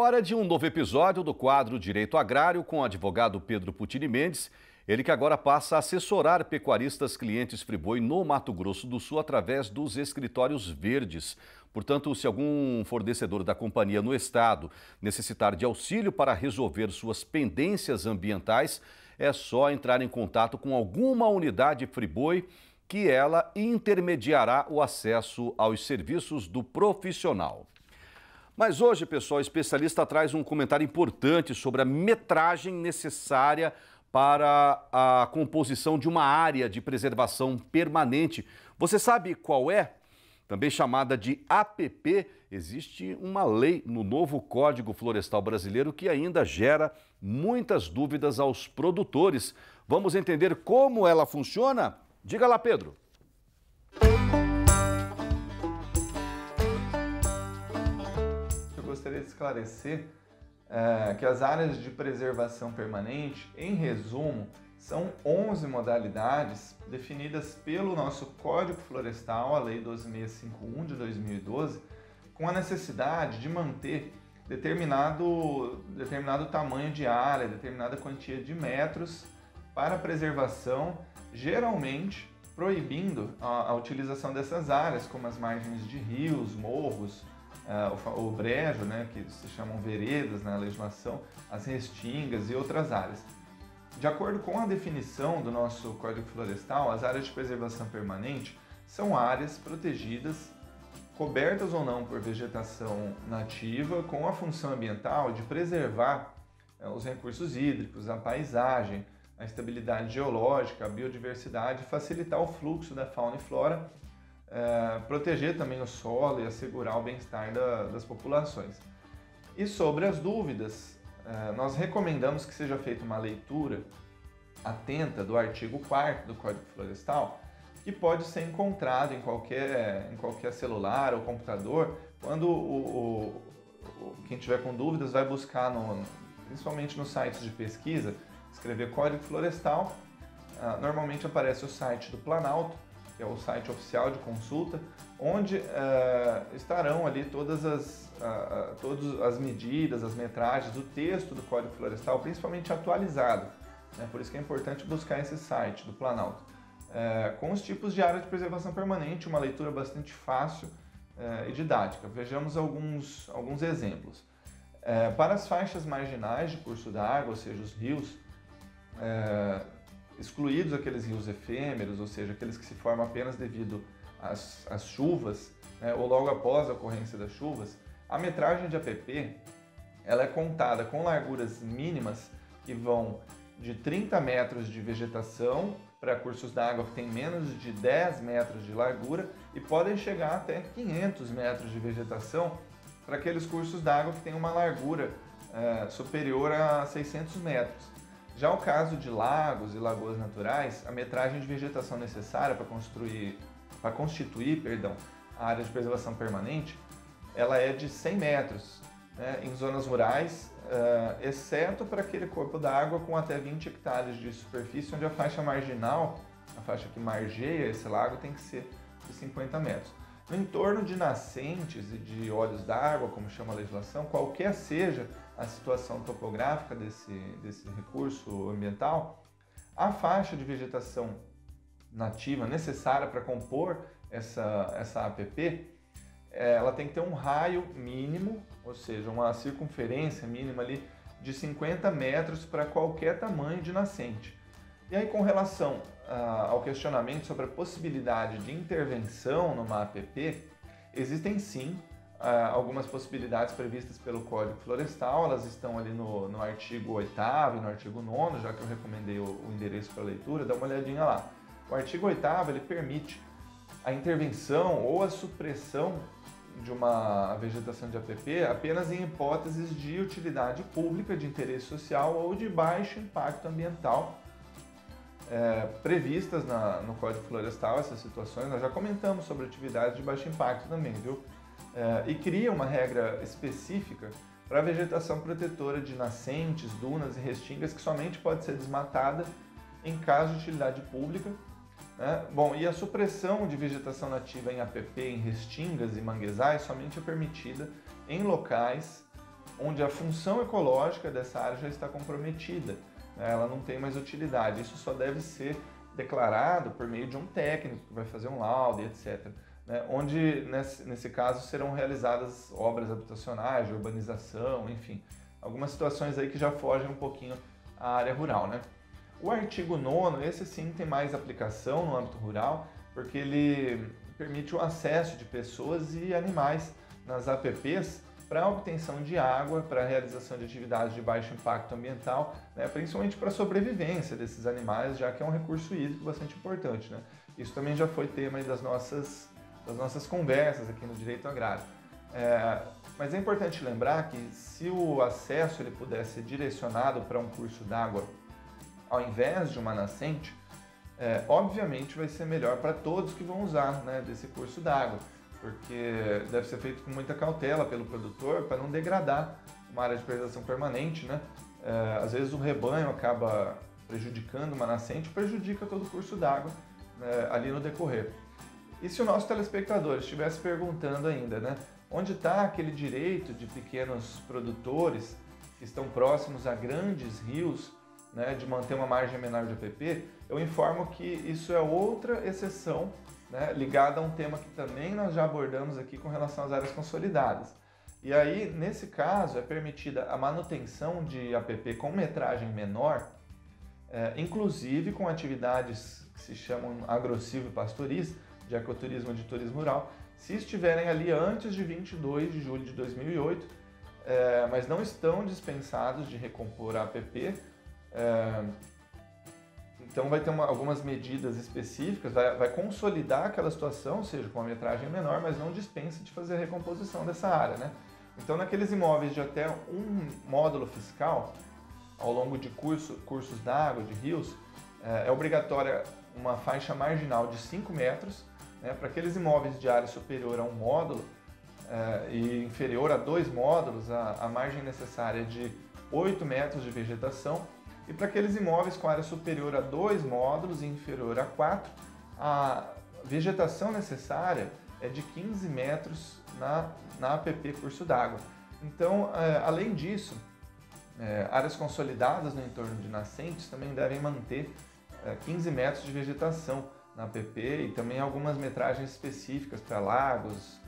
Hora de um novo episódio do quadro Direito Agrário com o advogado Pedro Putini Mendes. Ele que agora passa a assessorar pecuaristas clientes Friboi no Mato Grosso do Sul através dos escritórios verdes. Portanto, se algum fornecedor da companhia no estado necessitar de auxílio para resolver suas pendências ambientais, é só entrar em contato com alguma unidade Friboi que ela intermediará o acesso aos serviços do profissional. Mas hoje, pessoal, o especialista traz um comentário importante sobre a metragem necessária para a composição de uma área de preservação permanente. Você sabe qual é? Também chamada de APP, existe uma lei no novo Código Florestal Brasileiro que ainda gera muitas dúvidas aos produtores. Vamos entender como ela funciona? Diga lá, Pedro. Gostaria de esclarecer que as áreas de preservação permanente, em resumo, são 11 modalidades definidas pelo nosso Código Florestal, a Lei 12.651 de 2012, com a necessidade de manter determinado tamanho de área, determinada quantia de metros para preservação, geralmente proibindo a utilização dessas áreas, como as margens de rios, morros, o brejo, né, que se chamam veredas na legislação, as restingas e outras áreas. De acordo com a definição do nosso Código Florestal, as áreas de preservação permanente são áreas protegidas, cobertas ou não por vegetação nativa, com a função ambiental de preservar os recursos hídricos, a paisagem, a estabilidade geológica, a biodiversidade, facilitar o fluxo da fauna e flora, proteger também o solo e assegurar o bem-estar das populações. E sobre as dúvidas, nós recomendamos que seja feita uma leitura atenta do artigo 4º do Código Florestal, que pode ser encontrado em qualquer celular ou computador, quando quem tiver com dúvidas vai buscar, principalmente nos sites de pesquisa, escrever Código Florestal, normalmente aparece o site do Planalto, que é o site oficial de consulta, onde estarão ali todas as medidas, as metragens, o texto do Código Florestal, principalmente atualizado. Por isso que é importante buscar esse site do Planalto. Com os tipos de área de preservação permanente, uma leitura bastante fácil e didática. Vejamos alguns exemplos. Para as faixas marginais de curso d'água, ou seja, os rios, excluídos aqueles rios efêmeros, ou seja, aqueles que se formam apenas devido às chuvas, ou logo após a ocorrência das chuvas, a metragem de APP ela é contada com larguras mínimas que vão de 30 metros de vegetação para cursos d'água que têm menos de 10 metros de largura e podem chegar até 500 metros de vegetação para aqueles cursos d'água que têm uma largura superior a 600 metros. Já o caso de lagos e lagoas naturais, a metragem de vegetação necessária para constituir a área de preservação permanente, ela é de 100 metros, em zonas rurais, exceto para aquele corpo d'água com até 20 hectares de superfície, onde a faixa marginal, a faixa que margeia esse lago, tem que ser de 50 metros. No entorno de nascentes e de olhos d'água, como chama a legislação, qualquer seja a situação topográfica desse recurso ambiental, a faixa de vegetação nativa necessária para compor essa APP, ela tem que ter um raio mínimo, ou seja, uma circunferência mínima ali de 50 metros para qualquer tamanho de nascente. E aí, com relação ao questionamento sobre a possibilidade de intervenção numa APP, existem sim algumas possibilidades previstas pelo Código Florestal, elas estão ali no artigo 8º e no artigo 9º, já que eu recomendei o endereço para leitura, dá uma olhadinha lá. O artigo 8º ele permite a intervenção ou a supressão de uma vegetação de APP apenas em hipóteses de utilidade pública, de interesse social ou de baixo impacto ambiental, previstas no Código Florestal, essas situações. Nós já comentamos sobre atividades de baixo impacto também, viu? E cria uma regra específica para a vegetação protetora de nascentes, dunas e restingas, que somente pode ser desmatada em caso de utilidade pública. Bom, e a supressão de vegetação nativa em APP, em restingas e manguezais, somente é permitida em locais onde a função ecológica dessa área já está comprometida, né? Ela não tem mais utilidade. Isso só deve ser declarado por meio de um técnico que vai fazer um laudo e etc. Né? Onde, nesse caso, serão realizadas obras habitacionais, de urbanização, enfim, algumas situações aí que já fogem um pouquinho à área rural, né? O artigo 9º, esse sim tem mais aplicação no âmbito rural, porque ele permite o acesso de pessoas e animais nas APPs para a obtenção de água, para a realização de atividades de baixo impacto ambiental, né, principalmente para a sobrevivência desses animais, já que é um recurso hídrico bastante importante, né? Isso também já foi tema aí das nossas conversas aqui no Direito Agrário. Mas é importante lembrar que se o acesso ele puder ser direcionado para um curso d'água ao invés de uma nascente, obviamente vai ser melhor para todos que vão usar, né, desse curso d'água, porque deve ser feito com muita cautela pelo produtor para não degradar uma área de preservação permanente, né? Às vezes o rebanho acaba prejudicando uma nascente, prejudica todo o curso d'água, né, ali no decorrer. E se o nosso telespectador estivesse perguntando ainda, né, onde está aquele direito de pequenos produtores que estão próximos a grandes rios, né, de manter uma margem menor de APP, eu informo que isso é outra exceção, né, ligada a um tema que também nós já abordamos aqui com relação às áreas consolidadas. E aí, nesse caso, é permitida a manutenção de APP com metragem menor, inclusive com atividades que se chamam agrossilvo e pastoris, de ecoturismo e de turismo rural, se estiverem ali antes de 22 de julho de 2008, mas não estão dispensados de recompor a APP. Então vai ter algumas medidas específicas, vai consolidar aquela situação, ou seja, com uma metragem menor, mas não dispensa de fazer a recomposição dessa área, né? Então naqueles imóveis de até um módulo fiscal, ao longo de cursos d'água, de rios, é obrigatória uma faixa marginal de 5 metros, né? Para aqueles imóveis de área superior a um módulo e inferior a 2 módulos, a margem necessária é de 8 metros de vegetação. E para aqueles imóveis com área superior a 2 módulos e inferior a 4, a vegetação necessária é de 15 metros na APP curso d'água. Então, além disso, áreas consolidadas no entorno de nascentes também devem manter 15 metros de vegetação na APP e também algumas metragens específicas para lagos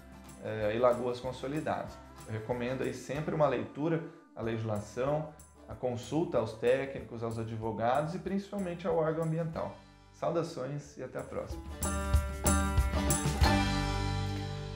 e lagoas consolidadas. Eu recomendo aí sempre uma leitura à legislação, a consulta aos técnicos, aos advogados e principalmente ao órgão ambiental. Saudações e até a próxima!